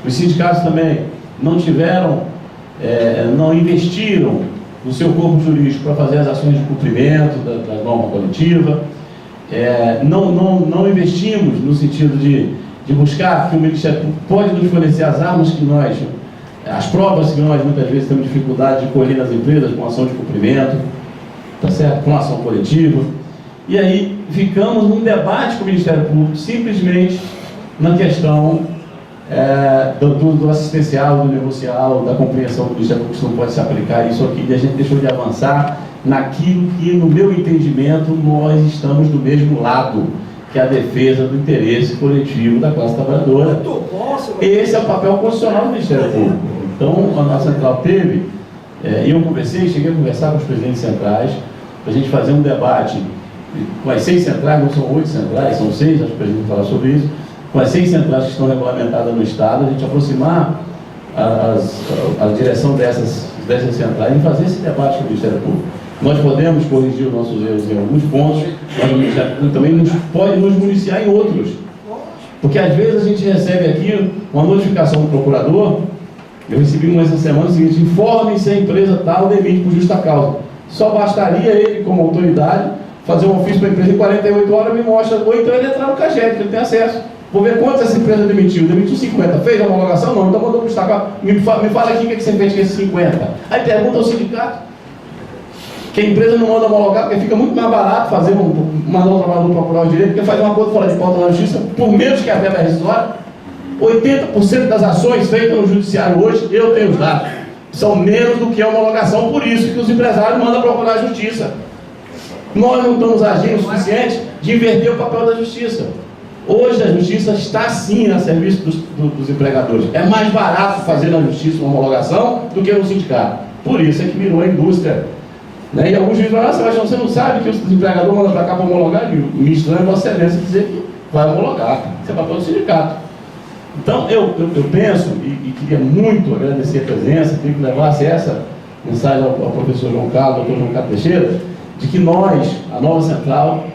Os sindicatos também não tiveram, não investiram no seu corpo jurídico para fazer as ações de cumprimento da norma coletiva. Não investimos no sentido de buscar que o Ministério Público pode nos fornecer as armas que nós, as provas que nós muitas vezes temos dificuldade de colher nas empresas com ação de cumprimento, tá certo? Com ação coletiva. E aí ficamos num debate com o Ministério Público simplesmente na questão do assistencial, do negocial, da compreensão do Ministério Público, que não pode se aplicar isso aqui, e a gente deixou de avançar naquilo que, no meu entendimento, nós estamos do mesmo lado, que é a defesa do interesse coletivo da classe trabalhadora. Esse é o papel constitucional do Ministério Público. Então, a nossa central teve, e eu cheguei a conversar com os presidentes centrais, para a gente fazer um debate com as 6 centrais, não são 8 centrais, são 6, acho que o presidente vai falar sobre isso, com as 6 centrais que estão regulamentadas no Estado, a gente aproximar a direção dessas centrais e fazer esse debate com o Ministério Público. Nós podemos corrigir os nossos erros em alguns pontos, mas o Ministério Público também pode nos municiar em outros. Porque às vezes a gente recebe aqui uma notificação do procurador. Eu recebi uma essa semana o seguinte: informe se a empresa tal demite por justa causa. Só bastaria ele, como autoridade, fazer um ofício para a empresa em 48 horas, me mostra, ou então ele entrar no CAGED, que ele tem acesso. Vou ver quantas essa empresa demitiu. Demitiu 50. Fez a homologação? Não. Então mandou para o Estado. Me fala aqui o que você fez com esses 50. Aí pergunta ao sindicato. Que a empresa não manda homologar, porque fica muito mais barato mandar um trabalhador procurar o direito, porque faz um acordo fora de pauta na justiça, por menos que a verba rescisória. 80% das ações feitas no judiciário hoje, eu tenho os dados. são menos do que a homologação, por isso que os empresários mandam procurar a justiça. Nós não estamos agindo o suficiente de inverter o papel da justiça. Hoje a justiça está sim a serviço dos empregadores. É mais barato fazer na justiça uma homologação do que no sindicato. Por isso é que virou a indústria. Né? E alguns dizem, você não sabe que os empregadores mandam para cá para homologar? Me estranha Vossa Excelência dizer que vai homologar. Isso é papel do sindicato. Então eu penso, e queria muito agradecer a presença, queria que levasse essa mensagem ao professor João Carlos, ao doutor João Carlos Teixeira, de que nós, a nova central,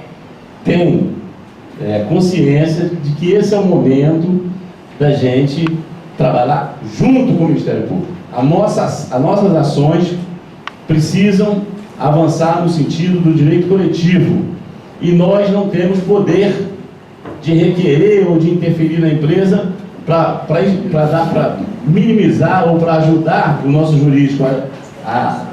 tem consciência de que esse é o momento da gente trabalhar junto com o Ministério Público. As nossas ações precisam avançar no sentido do direito coletivo e nós não temos poder de requerer ou de interferir na empresa para minimizar ou para ajudar o nosso jurídico a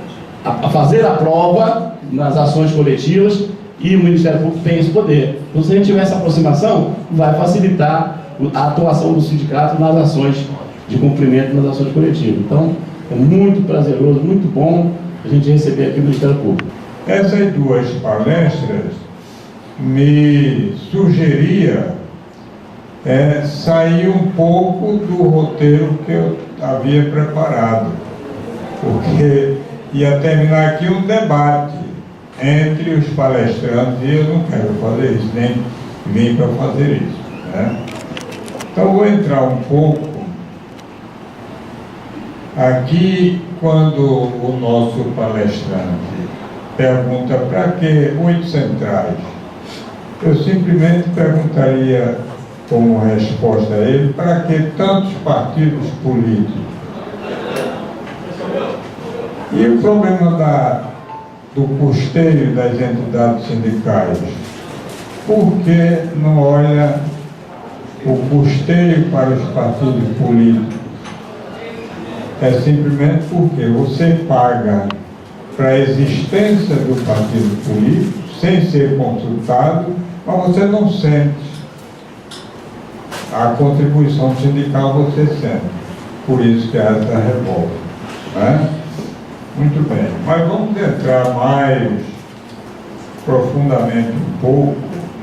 fazer a prova nas ações coletivas, e o Ministério Público tem esse poder. Então, se a gente tiver essa aproximação, vai facilitar a atuação do sindicato nas ações de cumprimento, nas ações coletivas. Então, é muito prazeroso, muito bom a gente receber aqui o Ministério Público. Essas duas palestras me sugeria sair um pouco do roteiro que eu havia preparado, porque ia terminar aqui um debate entre os palestrantes e eu não quero fazer isso, nem vim para fazer isso, né? Então vou entrar um pouco aqui quando o nosso palestrante pergunta para que 8 centrais. Eu simplesmente perguntaria como resposta a ele, para que tantos partidos políticos? E o problema do custeio das entidades sindicais? Por que não olha o custeio para os partidos políticos? É simplesmente porque você paga para a existência do partido político, sem ser consultado, mas você não sente a contribuição sindical, você sente. Por isso que há essa revolta, né? Muito bem, mas vamos entrar mais profundamente um pouco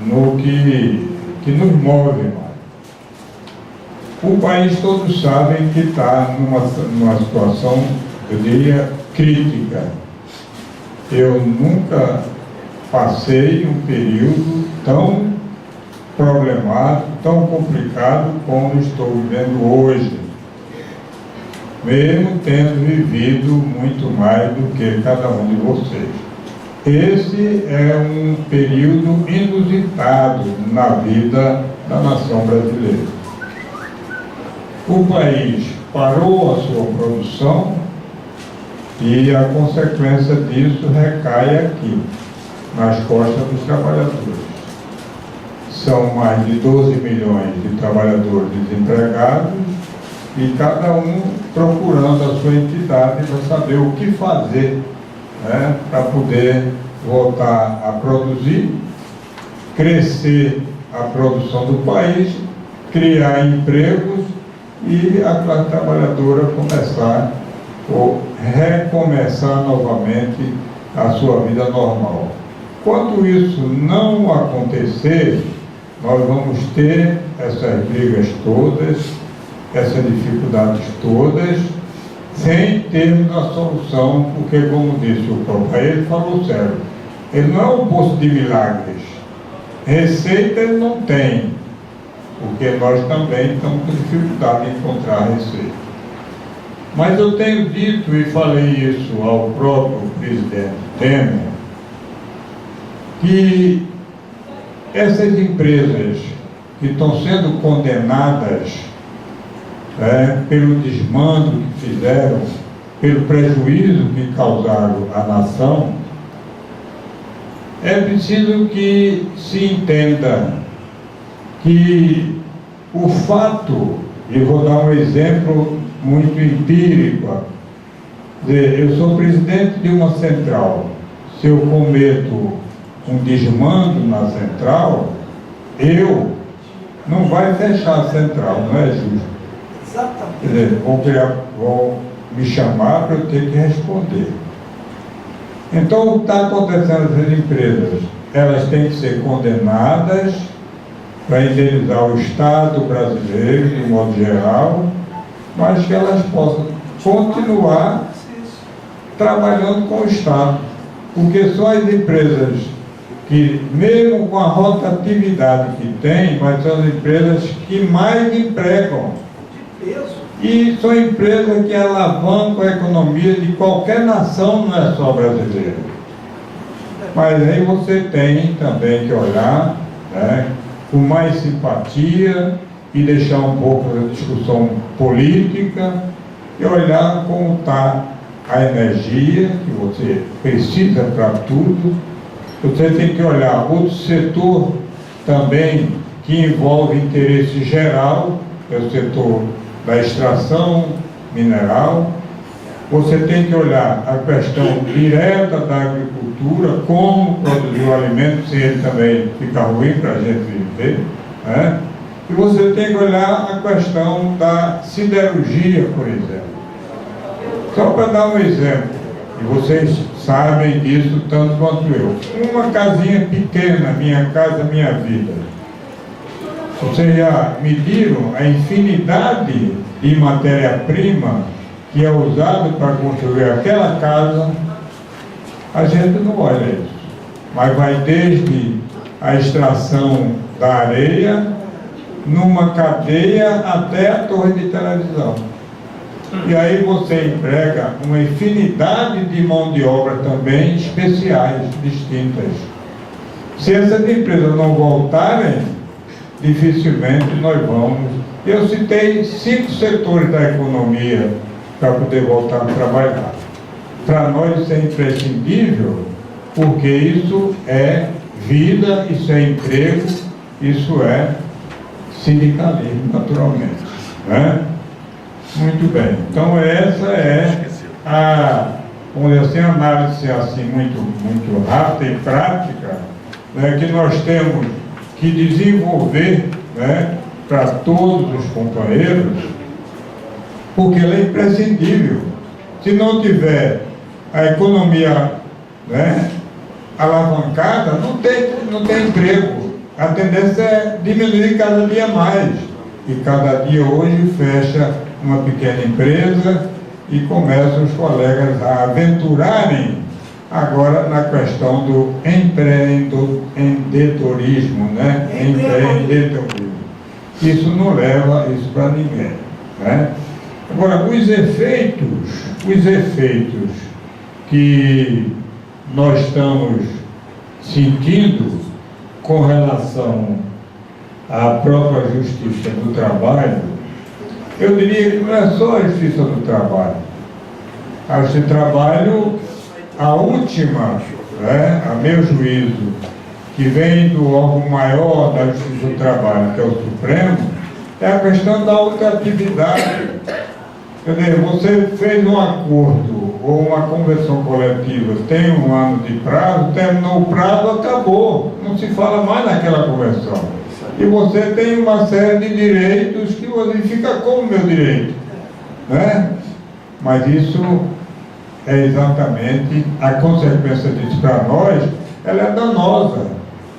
no que nos move mais. O país, todos sabem que está numa situação, eu diria, crítica. Eu nunca passei um período tão problemático, tão complicado como estou vivendo hoje, mesmo tendo vivido muito mais do que cada um de vocês. Esse é um período inusitado na vida da nação brasileira. O país parou a sua produção e a consequência disso recai aqui, nas costas dos trabalhadores. São mais de 12 milhões de trabalhadores desempregados e cada um procurando a sua entidade para saber o que fazer, né, para poder voltar a produzir, crescer a produção do país, criar empregos e a classe trabalhadora começar ou recomeçar novamente a sua vida normal. Quando isso não acontecer, nós vamos ter essas brigas todas, essas dificuldades todas, sem termos a solução, porque, como disse o próprio, ele falou sério, ele não é um poço de milagres. Receita ele não tem, porque nós também estamos com dificuldade em encontrar receita. Mas eu tenho dito e falei isso ao próprio presidente Temer, que essas empresas que estão sendo condenadas pelo desmando que fizeram, pelo prejuízo que causaram à nação, é preciso que se entenda que o fato, e vou dar um exemplo muito empírico, eu sou presidente de uma central, se eu cometo um desmando na central, não vai fechar a central, não é justo? Exatamente. Quer dizer, vou me chamar para eu ter que responder. Então, o que está acontecendo nessas empresas? Elas têm que ser condenadas para indenizar o Estado brasileiro, de modo geral, mas que elas possam continuar trabalhando com o Estado. Porque são as empresas que, mesmo com a rotatividade que tem, mas são as empresas que mais empregam. E são empresas que alavancam a economia de qualquer nação, não é só brasileira. Mas aí você tem também que olhar, né, com mais simpatia e deixar um pouco da discussão política e olhar como está a energia que você precisa para tudo. Você tem que olhar outro setor também que envolve interesse geral, é o setor da extração mineral. Você tem que olhar a questão direta da agricultura, como produzir o alimento, se ele também fica ruim para a gente viver, né? E você tem que olhar a questão da siderurgia, por exemplo. Só para dar um exemplo, e vocês sabem disso tanto quanto eu. Uma casinha pequena, Minha Casa Minha Vida. Vocês já mediram a infinidade de matéria-prima que é usado para construir aquela casa? A gente não olha isso, mas vai desde a extração da areia, numa cadeia até a torre de televisão. E aí você emprega uma infinidade de mão de obra também especiais, distintas. Se essas empresas não voltarem, dificilmente nós vamos. Eu citei 5 setores da economia para poder voltar a trabalhar. Para nós isso é imprescindível, porque isso é vida, isso é emprego, isso é sindicalismo, naturalmente, né? Muito bem. Então essa é a, vamos dizer assim, análise assim, muito rápida e prática, né, que nós temos que desenvolver, né, para todos os companheiros, porque ela é imprescindível. Se não tiver a economia, né, alavancada, não tem emprego. A tendência é diminuir cada dia mais. E cada dia hoje fecha uma pequena empresa e começam os colegas a aventurarem agora na questão do empreendedorismo, né? Empreendedorismo. Isso não leva isso para ninguém, né? Agora, os efeitos que nós estamos sentindo com relação à própria justiça do trabalho, eu diria que não é só a justiça do trabalho. A justiça do trabalho, a última, né, a meu juízo, que vem do órgão maior da justiça do trabalho, que é o Supremo, é a questão da ultratividade. Quer dizer, você fez um acordo ou uma convenção coletiva, tem um ano de prazo, terminou o prazo, acabou. Não se fala mais naquela convenção. E você tem uma série de direitos que você fica como meu direito, né? Mas isso é exatamente a consequência disso para nós, ela é danosa,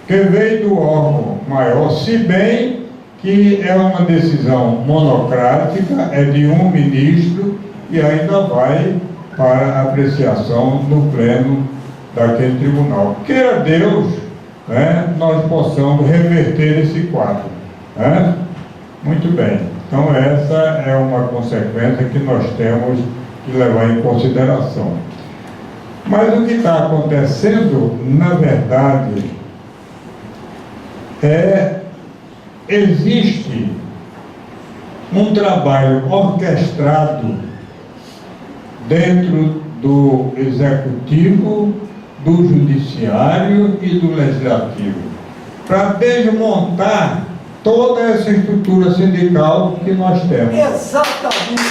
que veio do órgão maior, se bem que é uma decisão monocrática, é de um ministro e ainda vai para apreciação no pleno daquele tribunal. Queira Deus, né, nós possamos reverter esse quadro, né? Muito bem. Então essa é uma consequência que nós temos que levar em consideração. Mas o que está acontecendo, na verdade, existe um trabalho orquestrado dentro do executivo, do judiciário e do legislativo para desmontar toda essa estrutura sindical que nós temos. Exatamente.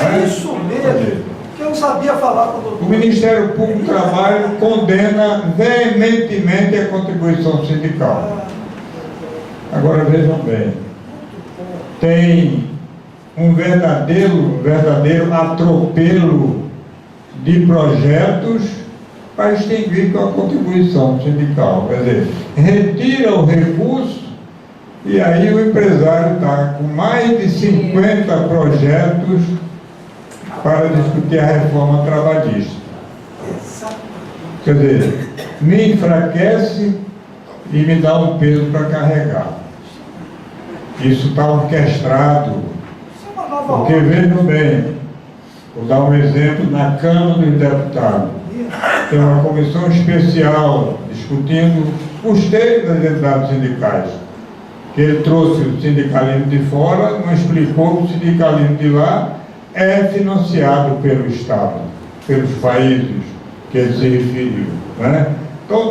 É isso mesmo. Que eu não sabia falar com o doutor. O Ministério Público do Trabalho condena veementemente a contribuição sindical. Agora vejam bem, tem um verdadeiro atropelo de projetos para extinguir com a contribuição sindical. Quer dizer, retira o recurso e aí o empresário está com mais de 50 projetos para discutir a reforma trabalhista. Quer dizer, me enfraquece e me dá um peso para carregar. Isso está orquestrado. Porque, vejam bem, vou dar um exemplo na Câmara dos Deputados. Tem uma comissão especial discutindo custeios das entidades sindicais. Que ele trouxe o sindicalismo de fora, não explicou que o sindicalismo de lá é financiado pelo Estado, pelos países que ele se referiu, né? Então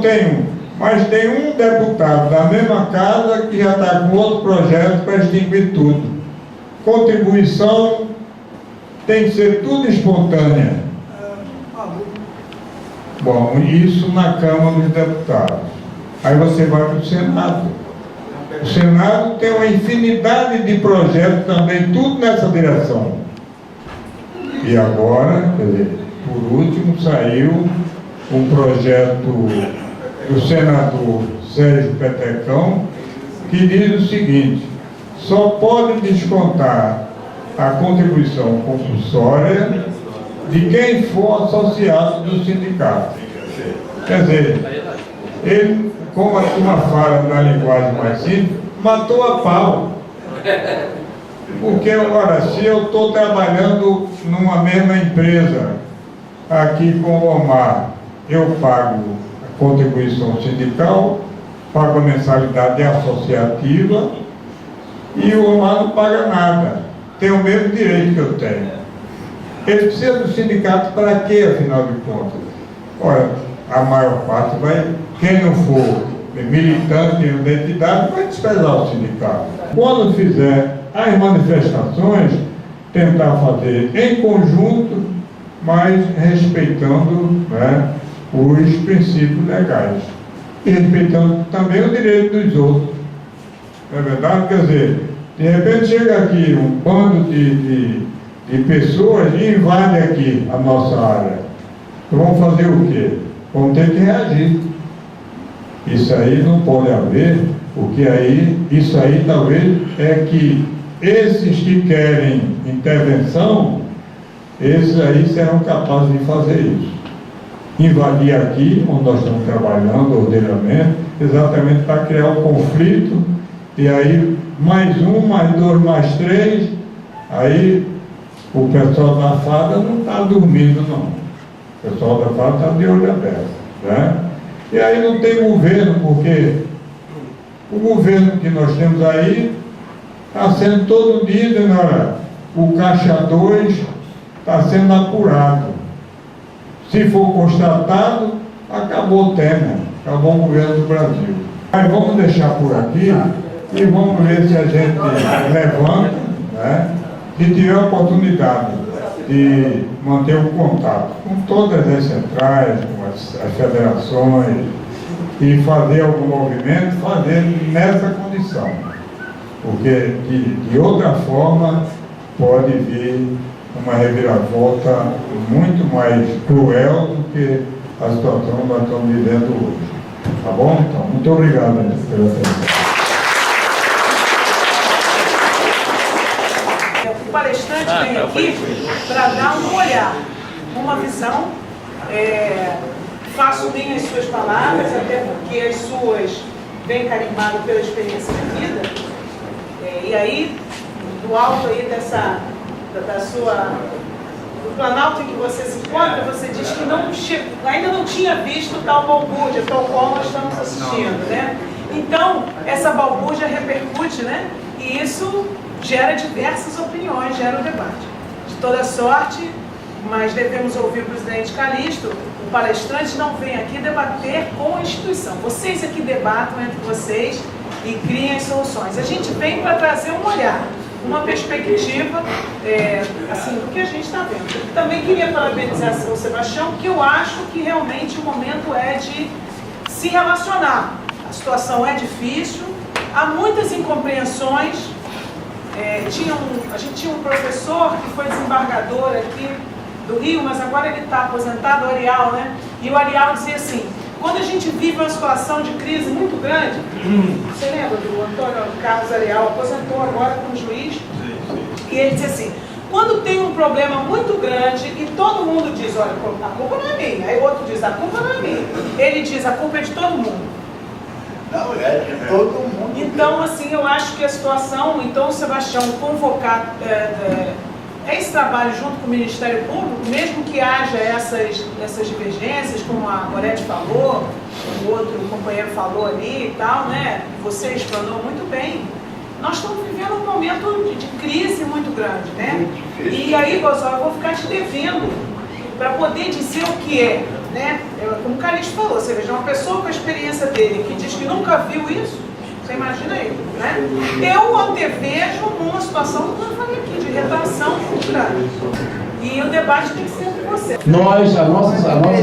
mas tem um deputado da mesma casa que já está com outro projeto para extinguir tudo. Contribuição tem que ser tudo espontânea. Bom, isso na Câmara dos Deputados. Aí você vai para o Senado. O Senado tem uma infinidade de projetos também, tudo nessa direção. E agora, quer dizer, por último, saiu um projeto do senador Sérgio Petecão, que diz o seguinte: só pode descontar a contribuição compulsória de quem for associado do sindicato. Quer dizer, ele, como a turma fala na linguagem mais simples, matou a pau. Porque, ora, se eu estou trabalhando numa mesma empresa aqui com o Omar, eu pago a contribuição sindical, pago a mensalidade associativa e o Omar não paga nada. Tem o mesmo direito que eu tenho. Ele precisa do sindicato para quê, afinal de contas? Ora, a maior parte vai, quem não for militante de identidade, vai desprezar o sindicato. Quando fizer as manifestações, tentar fazer em conjunto, mas respeitando, né, os princípios legais. E respeitando também o direito dos outros. Não é verdade? Quer dizer, de repente chega aqui um bando de pessoas e invade aqui a nossa área. Então vamos fazer o quê? Vamos ter que reagir. Isso aí não pode haver, porque aí, isso aí talvez é que esses que querem intervenção, esses aí serão capazes de fazer isso. Invadir aqui, onde nós estamos trabalhando ordeiramente, exatamente para criar um conflito, e aí mais um, mais dois, mais três, aí o pessoal da FADA não está dormindo, não. O pessoal da FADA está de olho aberto, né? E aí não tem governo, porque o governo que nós temos aí está sendo todo dia, dizendo, olha, o Caixa 2 está sendo apurado. Se for constatado, acabou o tema, acabou o governo do Brasil. Mas vamos deixar por aqui e vamos ver se a gente levanta, né? Se tiver a oportunidade de manter o contato com todas as centrais, com as federações, e fazer algum movimento, fazer nessa condição. Porque de outra forma pode vir uma reviravolta muito mais cruel do que a situação que nós estamos vivendo hoje. Tá bom? Então, muito obrigado pela atenção. O palestrante vem aqui para dar um olhar, uma visão. Faço bem as suas palavras, até porque as suas vêm carimbado pela experiência de vida. E aí, do alto aí do planalto em que você se encontra, você diz que ainda não tinha visto tal balbúrdia, tal qual nós estamos assistindo, né? Então, essa balbúrdia repercute, né? E isso gera diversas opiniões, gera um debate. De toda sorte, mas devemos ouvir o presidente Calixto. O palestrante não vem aqui debater com a instituição. Vocês aqui debatam entre vocês e criem as soluções. A gente vem para trazer um olhar, uma perspectiva assim, do que a gente está vendo. Também queria parabenizar o Sebastião, porque eu acho que realmente o momento é de se relacionar. A situação é difícil, há muitas incompreensões, a gente tinha um professor que foi desembargador aqui do Rio, mas agora ele está aposentado, o Arial, né? E o Arial dizia assim, quando a gente vive uma situação de crise muito grande, você lembra do Antônio Carlos Arial, aposentou agora como juiz, e ele dizia assim, quando tem um problema muito grande e todo mundo diz, olha, a culpa não é minha, aí o outro diz, a culpa não é minha, ele diz, a culpa é de todo mundo. Não, é de todo mundo. Então, assim, eu acho que a situação, então, Sebastião, convocar esse trabalho junto com o Ministério Público, mesmo que haja essas divergências, como a Gorete falou, o outro companheiro falou ali e tal, né? Você explanou muito bem. Nós estamos vivendo um momento de crise muito grande, né? E aí, Gozó, eu vou ficar te devendo para poder dizer o que é, né? Como o Calixto falou, você veja, uma pessoa com a experiência dele que diz que nunca viu isso, você imagina aí, né? Eu antevejo uma situação, como eu falei aqui, de retração grande. E o debate tem que ser entre vocês. A nossa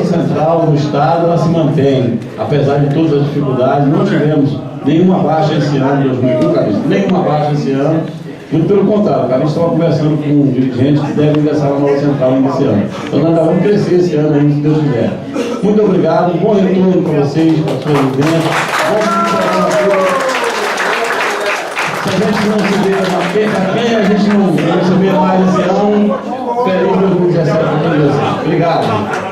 central no Estado, ela se mantém, apesar de todas as dificuldades. Não tivemos nenhuma baixa esse ano, 2021, Calixto, nenhuma baixa esse ano. Muito pelo contrário, o Calixto estava conversando com um dirigente que deve ingressar na nova central ainda esse ano. Então nós vamos crescer esse ano ainda, se Deus quiser. Muito obrigado, bom retorno para vocês, para a sua residência. Se a gente não se vê, a quem a gente não receber mais esse ano, feliz 2017 para todos vocês. Obrigado.